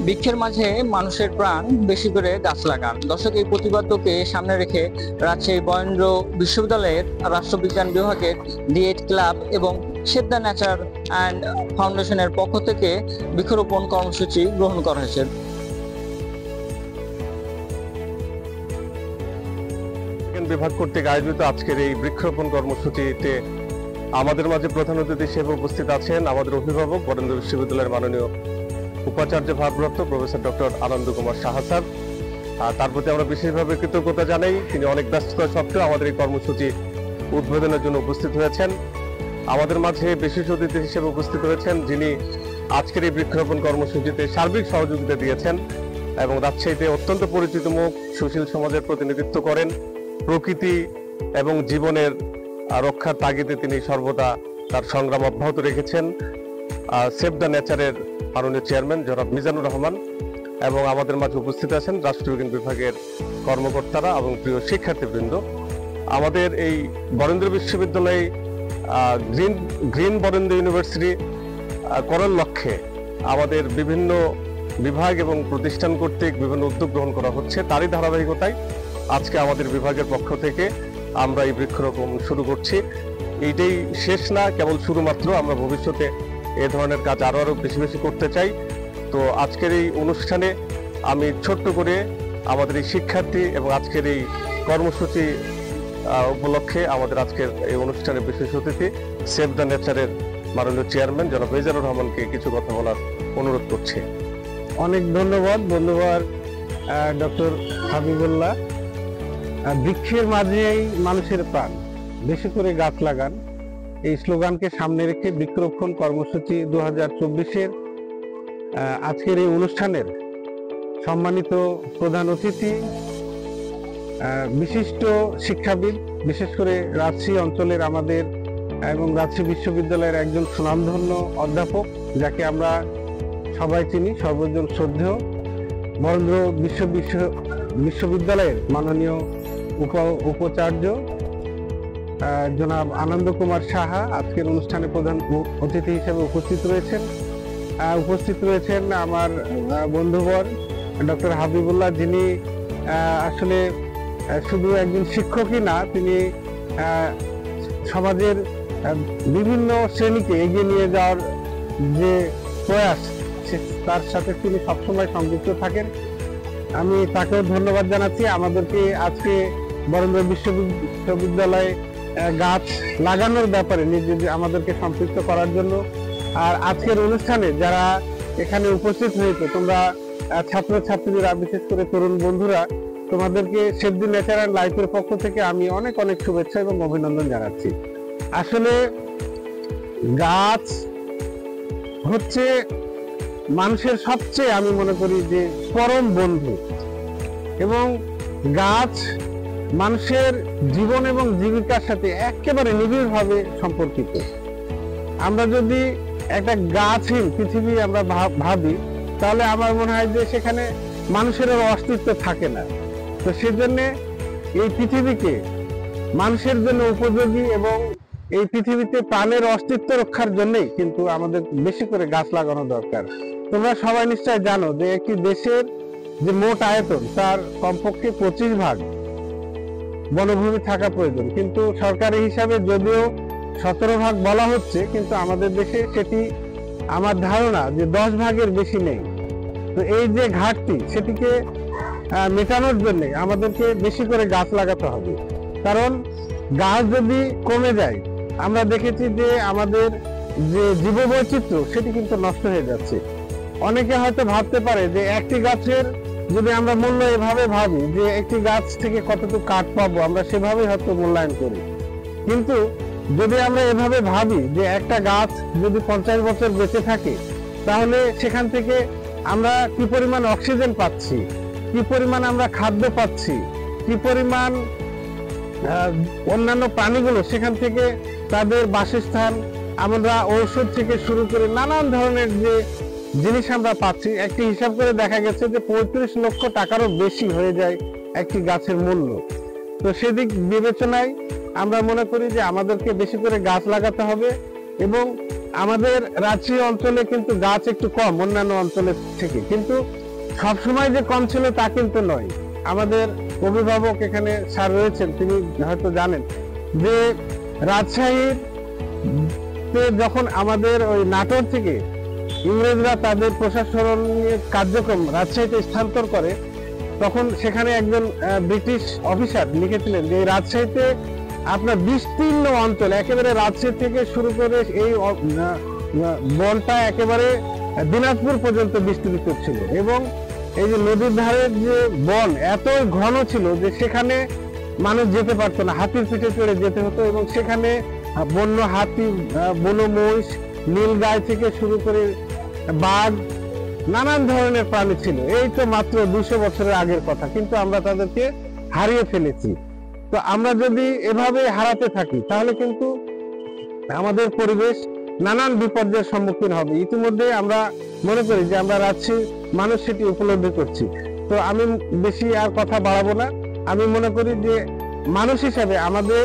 বৃক্ষের মাঝে মানুষের প্রাণ, বেশি করে গাছ লাগান। দর্শক, এই প্রতিপাদ্যকে সামনে রেখে রাজশাহী বরেন্দ্র বিশ্ববিদ্যালয়ের রাষ্ট্রবিজ্ঞান বিভাগের ডি8 ক্লাব এবং সেভ দ্য নেচার অ্যান্ড ফাউন্ডেশনের পক্ষ থেকে বৃক্ষরোপণ কর্মসূচি গ্রহণ করা হয়েছে। বিভাগ কর্তৃক আয়োজিত আজকের এই বৃক্ষরোপণ কর্মসূচিতে আমাদের মাঝে প্রধান অতিথি হিসেবে উপস্থিত আছেন আমাদের অভিভাবক, বরেন্দ্র বিশ্ববিদ্যালয়ের মাননীয় উপাচার্য ভারপ্রাপ্ত প্রফেসর ডক্টর আনন্দ কুমার সাহা স্যার। তার প্রতি আমরা বিশেষভাবে কৃতজ্ঞতা জানাই। তিনি অনেক ব্যস্ততা সত্ত্বেও আমাদের এই কর্মসূচি উদ্বোধনের জন্য উপস্থিত হয়েছেন। আমাদের মাঝে বিশেষ অতিথি হিসেবে উপস্থিত হয়েছেন যিনি আজকের এই বৃক্ষরোপণ কর্মসূচিতে সার্বিক সহযোগিতা দিয়েছেন এবং রাজশাহীতে অত্যন্ত পরিচিত মুখ, সুশীল সমাজের প্রতিনিধিত্ব করেন। প্রকৃতি এবং জীবনের রক্ষার তাগিদে তিনি সর্বদা তার সংগ্রাম অব্যাহত রেখেছেন। সেভ দ্য নেচারের মাননীয় চেয়ারম্যান জনাব মিজানুর রহমান এবং আমাদের মাঝে উপস্থিত আছেন রাষ্ট্রবিজ্ঞান বিভাগের কর্মকর্তারা এবং প্রিয় শিক্ষার্থীবৃন্দ। আমাদের এই বরেন্দ্র বিশ্ববিদ্যালয়ে গ্রিন বরেন্দ্র ইউনিভার্সিটি করার লক্ষ্যে আমাদের বিভিন্ন বিভাগ এবং প্রতিষ্ঠান কর্তৃক বিভিন্ন উদ্যোগ গ্রহণ করা হচ্ছে। তারই ধারাবাহিকতায় আজকে আমাদের বিভাগের পক্ষ থেকে আমরা এই বৃক্ষরোপণ শুরু করছি। এইটাই শেষ না, কেবল শুরু মাত্র। আমরা ভবিষ্যতে এ ধরনের কাজ আরো বেশি বেশি করতে চাই। তো আজকের এই অনুষ্ঠানে আমি ছোট্ট করে আমাদের এই শিক্ষার্থী এবং আজকের এই কর্মসূচি উপলক্ষে আমাদের আজকের এই অনুষ্ঠানের বিশেষ অতিথি সেভ দ্য নেচারের মাননীয় চেয়ারম্যান জনাব মিজানুর রহমানকে কিছু কথা বলার অনুরোধ করছি। অনেক ধন্যবাদ বন্ধুবার ডক্টর হাবিবুল্লাহ। বৃক্ষের মাঝেই মানুষের প্রাণ, বেশি করে গাছ লাগান, এই স্লোগানকে সামনে রেখে বৃক্ষরোপণ কর্মসূচি 2024-এর আজকের এই অনুষ্ঠানের সম্মানিত প্রধান অতিথি, বিশিষ্ট শিক্ষাবিদ, বিশেষ করে রাজশাহী অঞ্চলের আমাদের এবং রাজশাহী বিশ্ববিদ্যালয়ের একজন সুনামধন্য অধ্যাপক, যাকে আমরা সবাই চিনি, সর্বজন শ্রদ্ধেয়, বরেন্দ্র বিশ্ববিদ্যালয়ের মাননীয় উপাচার্য জনাব আনন্দ কুমার সাহা আজকের অনুষ্ঠানে প্রধান অতিথি হিসেবে উপস্থিত রয়েছেন আমার বন্ধুবর ডক্টর হাবিবুল্লাহ, যিনি আসলে শুধু একজন শিক্ষকই না, তিনি সমাজের বিভিন্ন শ্রেণীকে এগিয়ে নিয়ে যাওয়ার যে প্রয়াস, তার সাথে তিনি সবসময় সংযুক্ত থাকেন। আমি তাকেও ধন্যবাদ জানাচ্ছি আমাদেরকে আজকে বরেন্দ্র বিশ্ববিদ্যালয়ে গাছ লাগানোর ব্যাপারে আমাদেরকে সম্পৃক্ত করার জন্য। আর আজকের অনুষ্ঠানে যারা এখানে উপস্থিত হয়েছে, তোমরা ছাত্রছাত্রীরা, বিশেষ করে তরুণ বন্ধুরা, তোমাদেরকে সেভ দ্য নেচার অ্যান্ড লাইফের পক্ষ থেকে আমি অনেক অনেক শুভেচ্ছা এবং অভিনন্দন জানাচ্ছি। আসলে গাছ হচ্ছে মানুষের সবচেয়ে, আমি মনে করি যে পরম বন্ধু, এবং গাছ মানুষের জীবন এবং জীবিকার সাথে একেবারে নিবিড়ভাবে সম্পর্কিত। আমরা যদি একটা গাছহীন পৃথিবী আমরা ভাবি, তাহলে আমার মনে হয় যে সেখানে মানুষের অস্তিত্ব থাকে না। তো সেজন্য এই পৃথিবীকে মানুষের জন্য উপযোগী এবং এই পৃথিবীতে প্রাণের অস্তিত্ব রক্ষার জন্যই কিন্তু আমাদের বেশি করে গাছ লাগানো দরকার। তোমরা সবাই নিশ্চয় জানো যে একটি দেশের যে মোট আয়তন, তার কমপক্ষে 25% বনভূমি থাকা প্রয়োজন, কিন্তু সরকারি হিসাবে যদিও 17% বলা হচ্ছে, কিন্তু আমাদের দেশে সেটি আমার ধারণা যে 10% বেশি নেই। তো এই যে ঘাটতি, সেটিকে মেটানোর জন্য আমাদেরকে বেশি করে গাছ লাগাতে হবে। কারণ গাছ যদি কমে যায়, আমরা দেখেছি যে আমাদের যে জীববৈচিত্র্য সেটি কিন্তু নষ্ট হয়ে যাচ্ছে। অনেকে হয়তো ভাবতে পারে যে একটি গাছের যদি আমরা মূল্য এভাবে ভাবি যে একটি গাছ থেকে কতটুকু কাঠ পাবো, আমরা সেভাবে হয়তো মূল্যায়ন করি। কিন্তু যদি আমরা এভাবে ভাবি যে একটা গাছ যদি 50 বছর বেঁচে থাকে, তাহলে সেখান থেকে আমরা কি পরিমাণ অক্সিজেন পাচ্ছি, কি পরিমাণ আমরা খাদ্য পাচ্ছি, কি পরিমাণ অন্যান্য প্রাণীগুলো সেখান থেকে তাদের বাসস্থান, আমরা ঔষধ থেকে শুরু করে নানান ধরনের যে জিনিস আমরা পাচ্ছি, একটি হিসাব করে দেখা গেছে যে 35 লক্ষ টাকারও বেশি হয়ে যায় একটি গাছের মূল্য। তো সেদিক বিবেচনায় আমরা মনে করি যে আমাদেরকে বেশি করে গাছ লাগাতে হবে এবং আমাদের রাজশাহী অঞ্চলে কিন্তু গাছ একটু কম অন্যান্য অঞ্চলের থেকে, কিন্তু সবসময় যে কম ছিল তা কিন্তু নয়। আমাদের অভিভাবক এখানে স্যার রয়েছেন, তিনি হয়তো জানেন যে রাজশাহীর যখন আমাদের ওই নাটোর থেকে ইংরেজরা তাদের প্রশাসনিক কার্যক্রম রাজশাহীতে স্থানান্তর করে, তখন সেখানে একজন ব্রিটিশ অফিসার লিখেছিলেন যে রাজশাহীতে আপনার বিস্তীর্ণ অঞ্চল, একেবারে রাজশাহী থেকে শুরু করে এই বনটা একেবারে দিনাজপুর পর্যন্ত বিস্তৃত ছিল, এবং এই যে নদীর ধারের যে বন এতই ঘন ছিল যে সেখানে মানুষ যেতে পারতো না, হাতির পিঠে চড়ে যেতে হতো, এবং সেখানে বন্য হাতি, বন্য মহিষ, নীলগাই থেকে শুরু করে বাঘ, নানান ধরনের প্রাণী ছিল। এই তো মাত্র 200 বছরের আগের কথা, কিন্তু আমরা তাদেরকে হারিয়ে ফেলেছি। তো আমরা যদি এভাবে হারাতে থাকি তাহলে কিন্তু আমাদের পরিবেশ নানান বিপর্যয়ের সম্মুখীন হবে। ইতিমধ্যে আমরা মনে করি যে আমরা রাজশাহী মানুষ সেটি উপলব্ধি করছি। তো আমি বেশি আর কথা বাড়াবো না। আমি মনে করি যে মানুষ হিসাবে আমাদের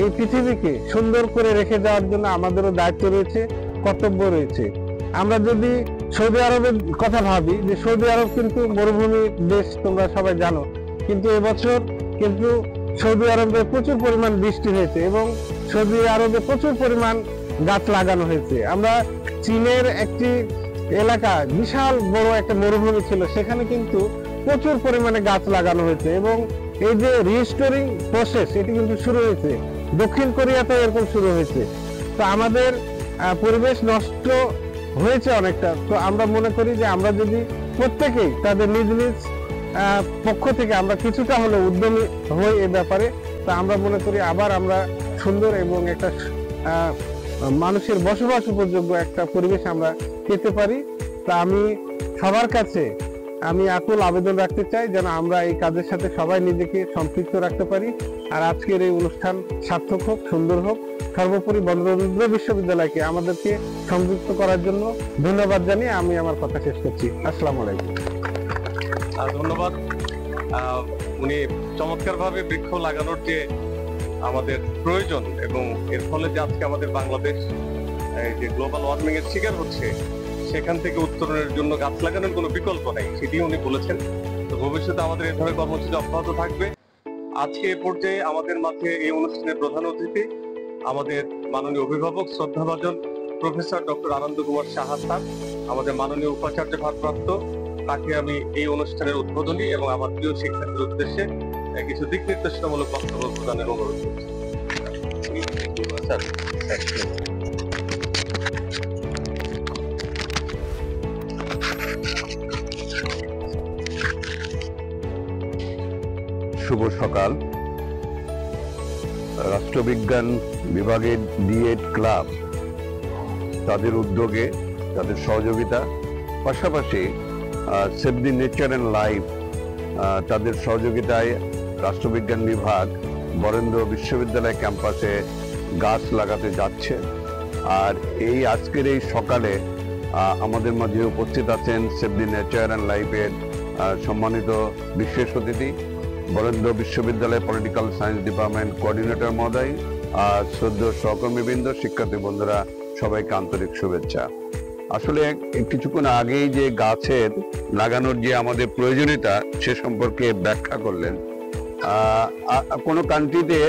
এই পৃথিবীকে সুন্দর করে রেখে যাওয়ার জন্য আমাদেরও দায়িত্ব রয়েছে, কর্তব্য রয়েছে। আমরা যদি সৌদি আরবের কথা ভাবি, যে সৌদি আরব কিন্তু মরুভূমি দেশ, তোমরা সবাই জানো, কিন্তু এবছর কিন্তু সৌদি আরবে প্রচুর পরিমাণ বৃষ্টি হয়েছে এবং সৌদি আরবে প্রচুর পরিমাণ গাছ লাগানো হয়েছে। আমরা চীনের একটি এলাকা, বিশাল বড় একটা মরুভূমি ছিল, সেখানে কিন্তু প্রচুর পরিমাণে গাছ লাগানো হয়েছে, এবং এই যে রিস্টোরিং প্রসেস এটি কিন্তু শুরু হয়েছে। দক্ষিণ কোরিয়াতে এরকম শুরু হয়েছে। তো আমাদের পরিবেশ নষ্ট হয়েছে অনেকটা। তো আমরা মনে করি যে আমরা যদি প্রত্যেকেই তাদের নিজ নিজ পক্ষ থেকে আমরা কিছুটা হলে উদ্যমী হই এ ব্যাপারে, তা আমরা মনে করি আবার আমরা সুন্দর এবং একটা মানুষের বসবাস উপযোগ্য একটা পরিবেশ আমরা পেতে পারি। তা আমি সবার কাছে আমি আকুল আবেদন রাখতে চাই যেন আমরা এই কাজের সাথে সবাই নিজেকে সম্পৃক্ত রাখতে পারি। আর আজকের এই অনুষ্ঠান সার্থক হোক, সুন্দর হোক। সর্বোপরি বঙ্গবন্ধু বিশ্ববিদ্যালয়কে আমাদেরকে সংযুক্ত করার জন্য ধন্যবাদ জানিয়ে আমি আমার কথা শেষ করছি। আসসালামু আলাইকুম। ধন্যবাদ। উনি চমৎকারভাবে বৃক্ষ লাগানোর যে আমাদের প্রয়োজন এবং এর ফলে যে আজকে আমাদের বাংলাদেশ যে গ্লোবাল ওয়ার্মিং এর শিকার হচ্ছে, সেখান থেকে উত্তরণের জন্য গাছ লাগানোর কোনো বিকল্প নেই, সেটি উনি বলেছেন। তো ভবিষ্যতে আমাদের এই ধরনের কর্মসূচি অব্যাহত থাকবে। আজকে এ পর্যায়ে আমাদের মাঝে এই অনুষ্ঠানের প্রধান অতিথি আমাদের মাননীয় অভিভাবক শ্রদ্ধাভাজন প্রফেসর ডক্টর আনন্দ কুমার সাহা স্যার, আমাদের মাননীয় উপাচার্য ভারপ্রাপ্ত, তাকে আমি এই অনুষ্ঠানের উদ্বোধনী এবং আমার প্রিয় শিক্ষার্থীর উদ্দেশ্যে কিছু দিক নির্দেশনামূলক বক্তব্য প্রদানের অনুরোধ করছি। শুভ সকাল। রাষ্ট্রবিজ্ঞান বিভাগের ডিএড ক্লাব তাদের উদ্যোগে, তাদের সহযোগিতা, পাশাপাশি save the nature and life তাদের সহযোগিতায় রাষ্ট্রবিজ্ঞান বিভাগ বরেন্দ্র বিশ্ববিদ্যালয় ক্যাম্পাসে গাছ লাগাতে যাচ্ছে। আর এই আজকের এই সকালে আমাদের মাঝে উপস্থিত আছেন সেভ দি নেচার অ্যান্ড লাইফের সম্মানিত বিশেষ অতিথি, বরেন্দ্র বিশ্ববিদ্যালয় পলিটিক্যাল সায়েন্স ডিপার্টমেন্ট কোঅর্ডিনেটর মহোদয়, শ্রদ্ধেয় সহকর্মীবৃন্দ, শিক্ষার্থী বন্ধুরা, সবাইকে আন্তরিক শুভেচ্ছা। আসলে কিছুক্ষণ আগেই যে গাছের লাগানোর যে আমাদের প্রয়োজনীয়তা সে সম্পর্কে ব্যাখ্যা করলেন। কোনো কান্ট্রিতে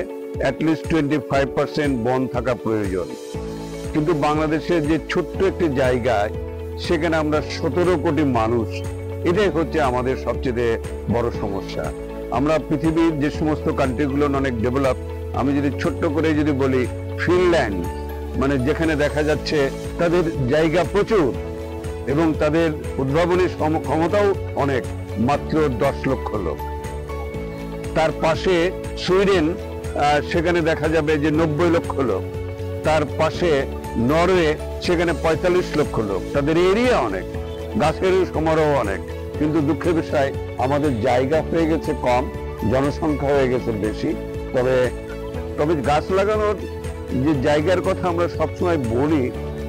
অ্যাটলিস্ট 25% বন থাকা প্রয়োজন, কিন্তু বাংলাদেশের যে ছোট্ট একটি জায়গায় সেখানে আমরা 17 কোটি মানুষ, এটাই হচ্ছে আমাদের সবচেয়ে বড় সমস্যা। আমরা পৃথিবীর যে সমস্ত কান্ট্রিগুলো অনেক ডেভেলপ, আমি যদি ছোট্ট করে যদি বলি ফিনল্যান্ড, মানে যেখানে দেখা যাচ্ছে তাদের জায়গা প্রচুর এবং তাদের উদ্ভাবনী ক্ষমতাও অনেক, মাত্র 10 লক্ষ লোক। তার পাশে সুইডেন, সেখানে দেখা যাবে যে 90 লক্ষ লোক। তার পাশে নরওয়ে, সেখানে 45 লক্ষ লোক। তাদের এরিয়া অনেক, গাছের সমারোহ অনেক, কিন্তু দুঃখের বিষয় আমাদের জায়গা হয়ে গেছে কম, জনসংখ্যা হয়ে গেছে বেশি। তবে গাছ লাগানোর যে জায়গার কথা আমরা সবসময় বলি,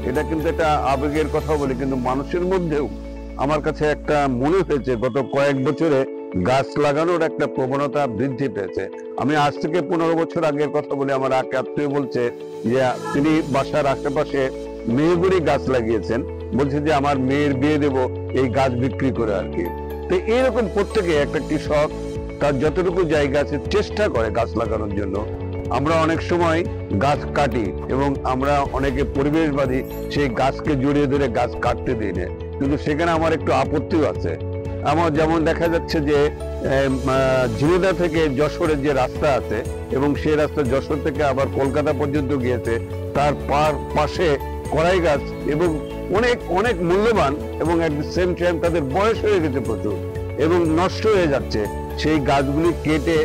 এটা কিন্তু একটা আবেগের কথা বলি, কিন্তু মানুষের মধ্যেও আমার কাছে একটা মনে হয়েছে গত কয়েক বছরে গাছ লাগানোর একটা প্রবণতা বৃদ্ধি পেয়েছে। আমি আজ থেকে 15 বছর আগের কথা বলি, আমার এক আত্মীয় বলছে যে তিনি বাসার আশেপাশে মেহগুড়ি গাছ লাগিয়েছেন, বলছে যে আমার মেয়ের বিয়ে দেব এই গাছ বিক্রি করে আর কি। তো এইরকম প্রত্যেকে একটা কৃষক তার যতটুকু জায়গা আছে চেষ্টা করে গাছ লাগানোর জন্য। আমরা অনেক সময় গাছ কাটি এবং আমরা অনেকে পরিবেশবাদী, সেই গাছকে জড়িয়ে ধরে গাছ কাটতে দিই না, কিন্তু সেখানে আমার একটু আপত্তিও আছে। আমার যেমন দেখা যাচ্ছে যে ঝিনাইদহ থেকে যশোরের যে রাস্তা আছে এবং সেই রাস্তা যশোর থেকে আবার কলকাতা পর্যন্ত গিয়েছে, তার পাশে কড়াই গাছ এবং অনেক অনেক মূল্যবান, এবং এট দ্য সেম টাইম তাদের বয়স হয়ে গেছে প্রচুর এবং নষ্ট হয়ে যাচ্ছে। সেই গাছগুলি কেটে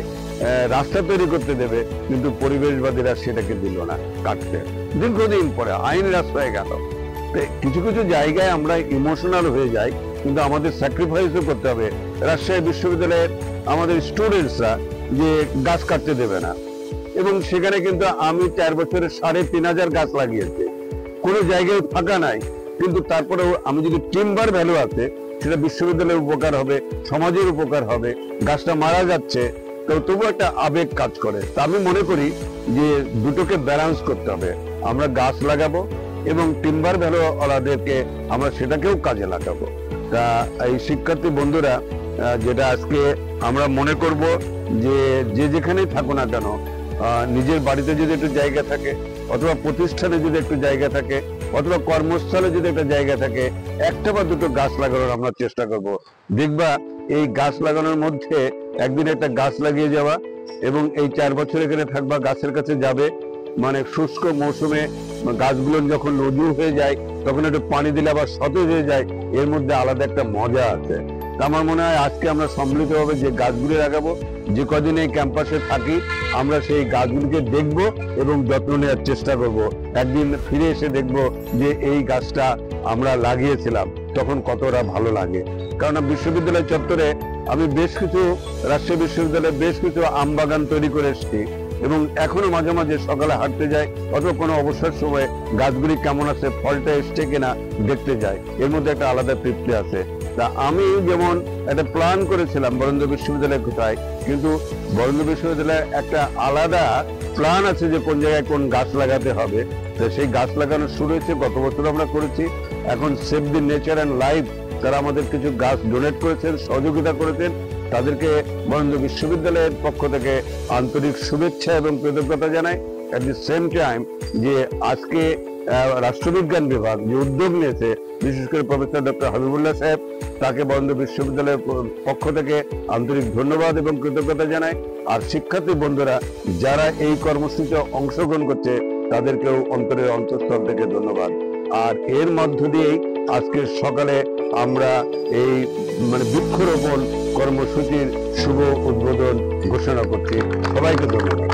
রাস্তা তৈরি করতে দেবে, কিন্তু পরিবেশবাদীরা সেটাকে দিল না কাটতে। দীর্ঘদিন পরে আইন রাস্তায় গেল। কিছু কিছু জায়গায় আমরা ইমোশনাল হয়ে যাই, কিন্তু আমাদের স্যাক্রিফাইসও করতে হবে। রাজশাহী বিশ্ববিদ্যালয়ের আমাদের স্টুডেন্টসরা যে গাছ কাটতে দেবে না, এবং সেখানে কিন্তু আমি 4 বছরে 3500 গাছ লাগিয়েছি, কোনো জায়গায় ফাঁকা নাই। কিন্তু তারপরেও আমি যদি টিম্বার ভ্যালু আছে, সেটা বিশ্ববিদ্যালয়ের উপকার হবে, সমাজের উপকার হবে। গাছটা মারা যাচ্ছে, তো তবু একটা আবেগ কাজ করে। তা আমি মনে করি যে দুটোকে ব্যালেন্স করতে হবে। আমরা গাছ লাগাবো এবং টিম্বার ভ্যালু ওলাদেরকে আমরা সেটাকেও কাজে লাগাবো। তা এই শিক্ষার্থী বন্ধুরা, যেটা আজকে আমরা মনে করব যে যে যেখানেই থাকো না কেন, নিজের বাড়িতে যদি একটু জায়গা থাকে, অথবা প্রতিষ্ঠানে যদি একটু জায়গা থাকে, অথবা কর্মস্থলে যদি একটা জায়গা থাকে, একটা বা দুটো গাছ লাগানোর আমরা চেষ্টা করব। দেখবা এই গাছ লাগানোর মধ্যে একদিন একটা গাছ লাগিয়ে যাওয়া এবং এই 4 বছর এখানে থাকবা, গাছের কাছে যাবে, মানে শুষ্ক মৌসুমে গাছগুলো যখন নজু হয়ে যায় তখন একটু পানি দিলে আবার সতেজ হয়ে যায়, এর মধ্যে আলাদা একটা মজা আছে। আমার মনে হয় আজকে আমরা সম্মিলিতভাবে যে গাছগুলি লাগাবো, যে কদিন এই ক্যাম্পাসে থাকি, আমরা সেই গাছগুলিকে দেখব এবং যত্ন নেওয়ার চেষ্টা করব। একদিন ফিরে এসে দেখব যে এই গাছটা আমরা লাগিয়েছিলাম, তখন কতটা ভালো লাগে। কারণ বিশ্ববিদ্যালয় চত্বরে আমি রাজশাহী বিশ্ববিদ্যালয়ে বেশ কিছু আম বাগান তৈরি করে এসেছি, এবং এখনো মাঝে মাঝে সকালে হাঁটতে যাই, অথবা কোনো অবসর সময়ে গাছগুলি কেমন আছে, ফলটা এসছে কিনা দেখতে যাই, এর মধ্যে একটা আলাদা তৃপ্তি আছে। তা আমি যেমন একটা প্ল্যান করেছিলাম বরেন্দ্র বিশ্ববিদ্যালয়ে কোথায়, কিন্তু বরেন্দ্র বিশ্ববিদ্যালয়ে একটা আলাদা প্ল্যান আছে যে কোন জায়গায় কোন গাছ লাগাতে হবে। তো সেই গাছ লাগানো শুরু হয়েছে, গত বছর আমরা করেছি। এখন save the nature and life, তারা আমাদের কিছু গাছ ডোনেট করেছেন, সহযোগিতা করেছেন, তাদেরকে বরেন্দ্র বিশ্ববিদ্যালয়ের পক্ষ থেকে আন্তরিক শুভেচ্ছা এবং কৃতজ্ঞতা জানাই। অ্যাট দি সেম টাইম যে আজকে রাষ্ট্রবিজ্ঞান বিভাগ যে উদ্যোগ নিয়েছে, বিশেষ করে প্রফেসর ডক্টর হাবিবুল্লাহ সাহেব, তাকে বরেন্দ্র বিশ্ববিদ্যালয়ের পক্ষ থেকে আন্তরিক ধন্যবাদ এবং কৃতজ্ঞতা জানাই। আর শিক্ষার্থী বন্ধুরা যারা এই কর্মসূচিতে অংশগ্রহণ করছে, তাদেরকেও অন্তরের অন্তঃস্থল থেকে ধন্যবাদ। আর এর মধ্য দিয়েই আজকের সকালে আমরা এই বৃক্ষরোপণ কর্মসূচির শুভ উদ্বোধন ঘোষণা করছি। সবাইকে ধন্যবাদ।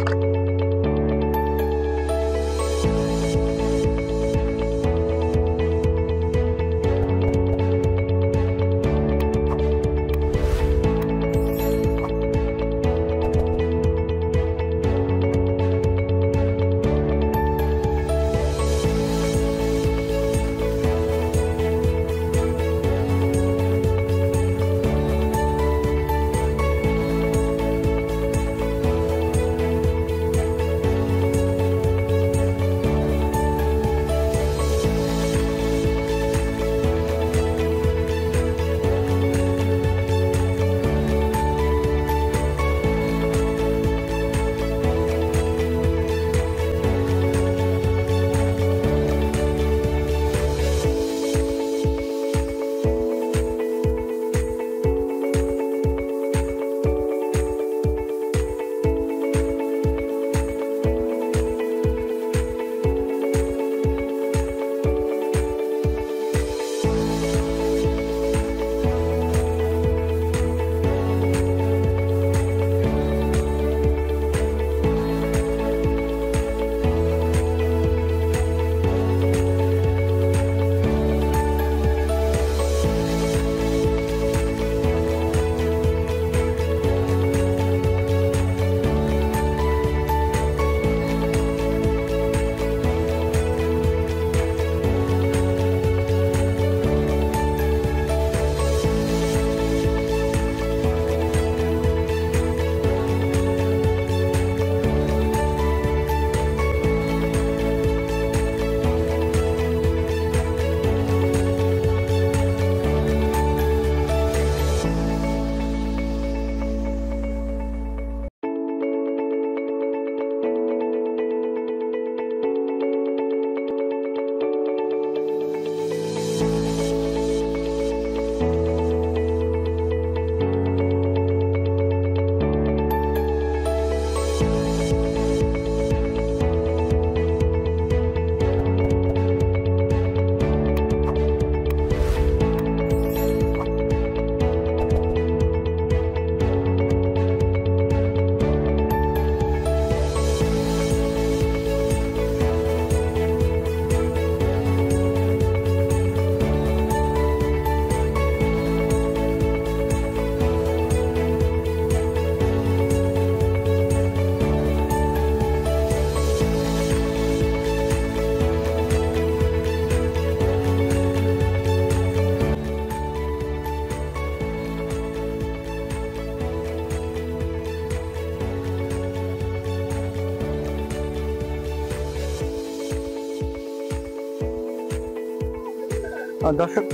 দর্শক,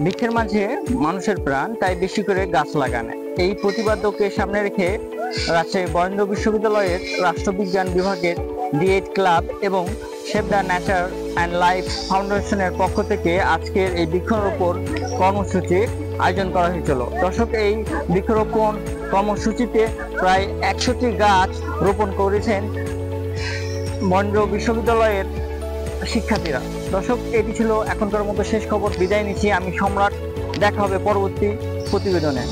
বৃক্ষের মাঝে মানুষের প্রাণ, তাই বেশি করে গাছ লাগান, এই প্রতিপাদ্যকে সামনে রেখে রাজশাহী বরেন্দ্র বিশ্ববিদ্যালয়ের রাষ্ট্রবিজ্ঞান বিভাগের D8 ক্লাব এবং save the nature and life ফাউন্ডেশনের পক্ষ থেকে আজকের এই বৃক্ষরোপণ কর্মসূচি আয়োজন করা হয়েছিল। দর্শক, এই বৃক্ষরোপণ কর্মসূচিতে প্রায় 100টি গাছ রোপণ করেছেন বরেন্দ্র বিশ্ববিদ্যালয়ের শিক্ষার্থীরা। দর্শক, এটি ছিল এখনকার মতো শেষ খবর। বিদায় নিচ্ছি আমি সম্রাট, দেখা হবে পরবর্তী প্রতিবেদনে।